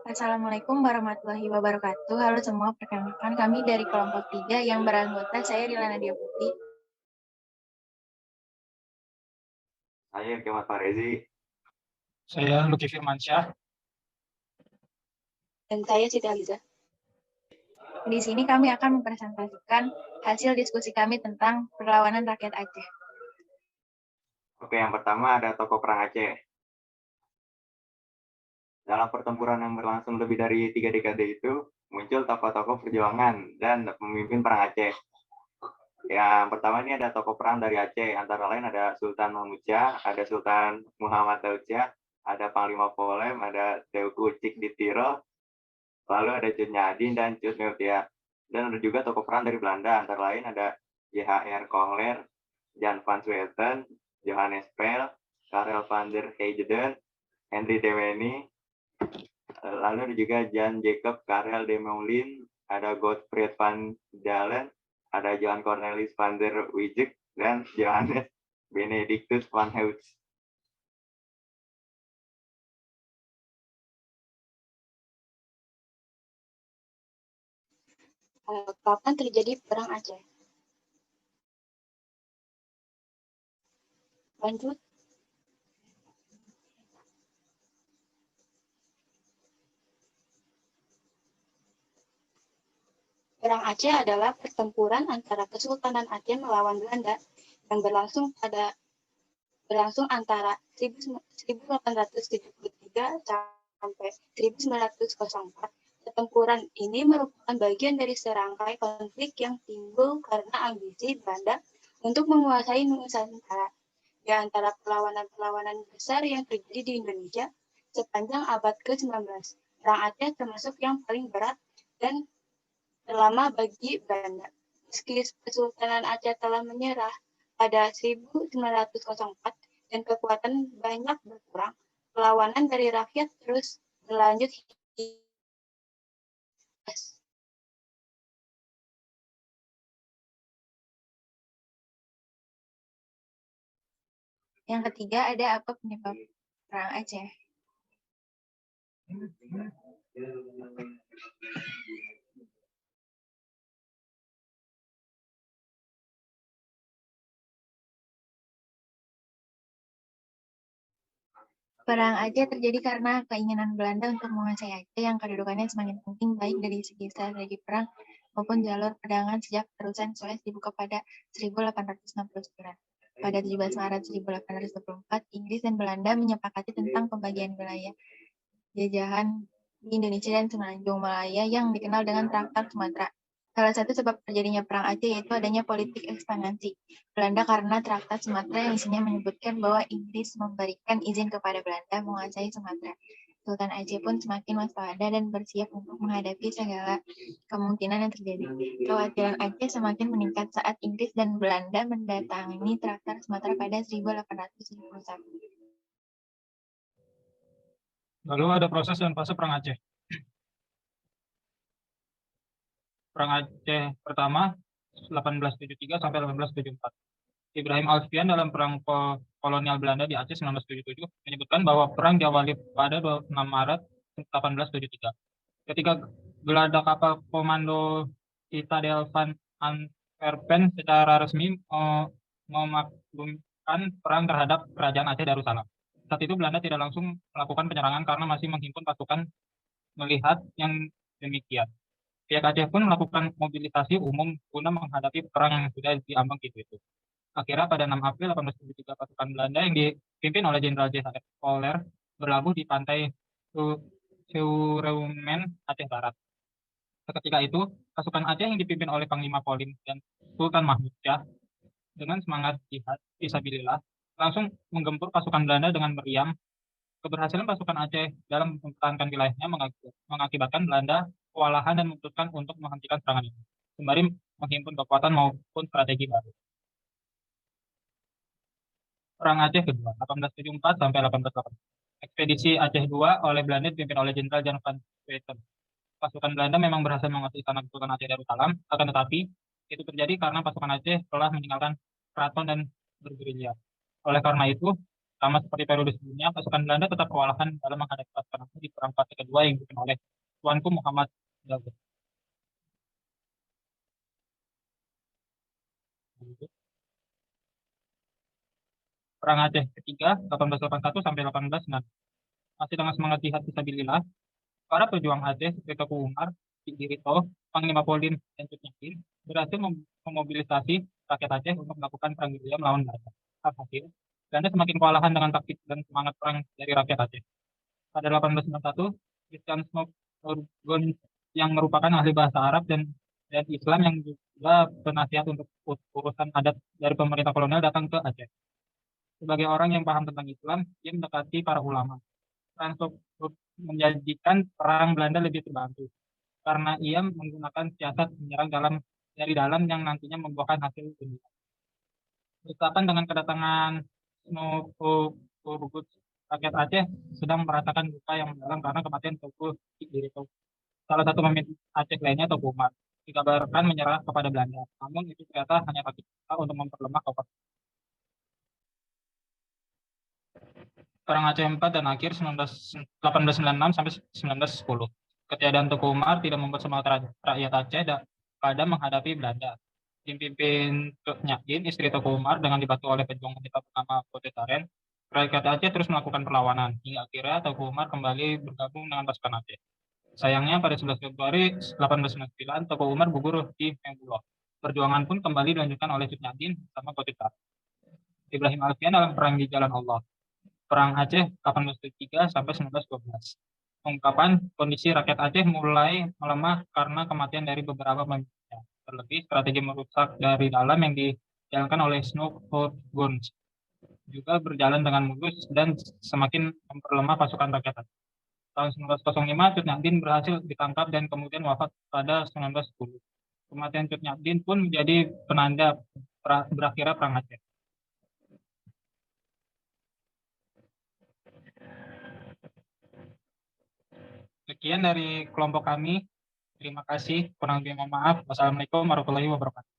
Assalamualaikum warahmatullahi wabarakatuh. Halo semua, perkenalkan kami dari kelompok 3 yang beranggota saya Rila Nadia Putri. Saya Kemal Farezi. Saya Luki Firmansyah. Dan saya Siti Aliza. Di sini kami akan mempresentasikan hasil diskusi kami tentang perlawanan rakyat Aceh. Oke, yang pertama ada tokoh perang Aceh. Dalam pertempuran yang berlangsung lebih dari 3 dekade itu, muncul tokoh-tokoh perjuangan dan pemimpin perang Aceh. Yang pertama ini ada tokoh perang dari Aceh, antara lain ada Sultan Mahmudsyah, ada Sultan Muhammad Daudsyah, ada Panglima Polem, ada Teuku Cik Ditiro, lalu ada Cut Nyadin dan Cut Meltia. Dan ada juga tokoh perang dari Belanda, antara lain ada J.H.R. Kohler, Jan van Swieten, Johannes Pel, Karel van der Heijden, Henry Deweyne, lalu ada juga Jan Jacob Karel de Moulin, ada Godfried van Dalen, ada Johan Cornelis van der Wijk, dan Johannes Benedictus van Heus. Kapan terjadi perang Aceh? Lanjut. Perang Aceh adalah pertempuran antara Kesultanan Aceh melawan Belanda yang berlangsung antara 1873 sampai 1904. Pertempuran ini merupakan bagian dari serangkai konflik yang timbul karena ambisi Belanda untuk menguasai Nusantara. Di antara perlawanan-perlawanan besar yang terjadi di Indonesia sepanjang abad ke-19, perang Aceh termasuk yang paling berat dan terlama bagi Belanda. Meski Kesultanan Aceh telah menyerah pada 1904 dan kekuatan banyak berkurang, perlawanan dari rakyat terus berlanjut. Yang ketiga, ada apa penyebab perang Aceh? Perang Aceh terjadi karena keinginan Belanda untuk menguasai Aceh yang kedudukannya semakin penting baik dari segi strategi perang maupun jalur perdagangan sejak terusan Suez dibuka pada 1869. Pada 17 Maret 1824, Inggris dan Belanda menyepakati tentang pembagian wilayah jajahan di Indonesia dan Semenanjung Malaya yang dikenal dengan Traktat Sumatera. Salah satu sebab terjadinya perang Aceh yaitu adanya politik ekspansi Belanda karena Traktat Sumatera yang isinya menyebutkan bahwa Inggris memberikan izin kepada Belanda menguasai Sumatera. Sultan Aceh pun semakin waspada dan bersiap untuk menghadapi segala kemungkinan yang terjadi. Kekhawatiran Aceh semakin meningkat saat Inggris dan Belanda mendatangani Traktat Sumatera pada 1871. Lalu ada proses dan fase perang Aceh. Perang Aceh pertama 1873 sampai 1874. Ibrahim Alfian dalam perang kolonial Belanda di Aceh 1977 menyebutkan bahwa perang diawali pada 26 Maret 1873. Ketika geladak kapal komando Citadel van Antwerpen secara resmi memaklumkan perang terhadap kerajaan Aceh Darussalam. Saat itu Belanda tidak langsung melakukan penyerangan karena masih menghimpun pasukan. Melihat yang demikian, pihak Aceh pun melakukan mobilisasi umum guna menghadapi perang yang sudah diambang itu. Akhirnya pada 6 April 1873 pasukan Belanda yang dipimpin oleh Jenderal J.H.R. Kohler berlabuh di pantai Seuremen, Aceh Barat. Ketika itu, pasukan Aceh yang dipimpin oleh Panglima Polim dan Sultan Mahmudsyah dengan semangat jihad fisabilillah langsung menggempur pasukan Belanda dengan meriam. Keberhasilan pasukan Aceh dalam mempertahankan wilayahnya mengakibatkan Belanda kewalahan dan memutuskan untuk menghentikan serangan itu, sembari menghimpun kekuatan maupun strategi baru. Perang Aceh kedua, 1874 sampai 1880. Ekspedisi Aceh II oleh Belanda dipimpin oleh Jenderal Jan van Swieten. Pasukan Belanda memang berhasil menguasai tanah Kesultanan Aceh Darussalam, akan tetapi itu terjadi karena pasukan Aceh telah meninggalkan keraton dan bergerilya. Oleh karena itu, Sama seperti periode sebelumnya, pasukan Belanda tetap kewalahan dalam menghadapi pasukan Aceh di perang fase kedua yang dipimpin oleh Tuanku Muhammad Daud. Perang Aceh ketiga 1881 sampai 1896. Masih dengan semangat jihad fisabilillah, para pejuang Aceh seperti Teguh Umar, Ki Dirito, Panglima Polim, dan Cut Nyakin berhasil memobilisasi rakyat Aceh untuk melakukan perang gerilya melawan Belanda. Alhasil, Belanda semakin kewalahan dengan taktik dan semangat perang dari rakyat Aceh. Pada 1891, Christian Snowdon yang merupakan ahli bahasa Arab dan Islam yang juga penasihat untuk urusan adat dari pemerintah kolonial datang ke Aceh. Sebagai orang yang paham tentang Islam, dia mendekati para ulama. Untuk menjadikan perang Belanda lebih terbantu karena ia menggunakan siasat menyerang dari dalam yang nantinya membuahkan hasil pendidikan. Bersamaan dengan kedatangan Snowfurgut, rakyat Aceh sedang merasakan duka yang mendalam karena kematian Teuku Dirito. Salah satu pemimpin Aceh lainnya, Teguh Umar, dikabarkan menyerah kepada Belanda. Namun itu ternyata hanya taktik untuk memperlemah kekuatan. Perang Aceh 4 dan akhir 1896 sampai 1910. Ketiadaan Teguh Umar tidak membuat semangat rakyat Aceh pada menghadapi Belanda. Dipimpin Cut Nyakin, istri Teguh Umar, dengan dibantu oleh pejuang wanita bernama Pote Taren, rakyat Aceh terus melakukan perlawanan. Hingga akhirnya Teguh Umar kembali bergabung dengan pasukan Aceh. Sayangnya pada 11 Februari 1899, Teguh Umar gugur di Membulo. Perjuangan pun kembali dilanjutkan oleh Cut Nyakin sama Pote Taren. Ibrahim Alfian dalam Perang di Jalan Allah. Perang Aceh 1803 sampai 1912. Ungkapan kondisi rakyat Aceh mulai melemah karena kematian dari beberapa pemimpinnya. Terlebih strategi merusak dari dalam yang dijalankan oleh Snowfurgut juga berjalan dengan mulus dan semakin memperlemah pasukan rakyat Aceh. Tahun 1905, Cut Nyakin berhasil ditangkap dan kemudian wafat pada 1910. Kematian Cut Nyakin pun menjadi penanda berakhirnya Perang Aceh. Sekian dari kelompok kami. Terima kasih. Kurang lebih mohon maaf. Wassalamualaikum warahmatullahi wabarakatuh.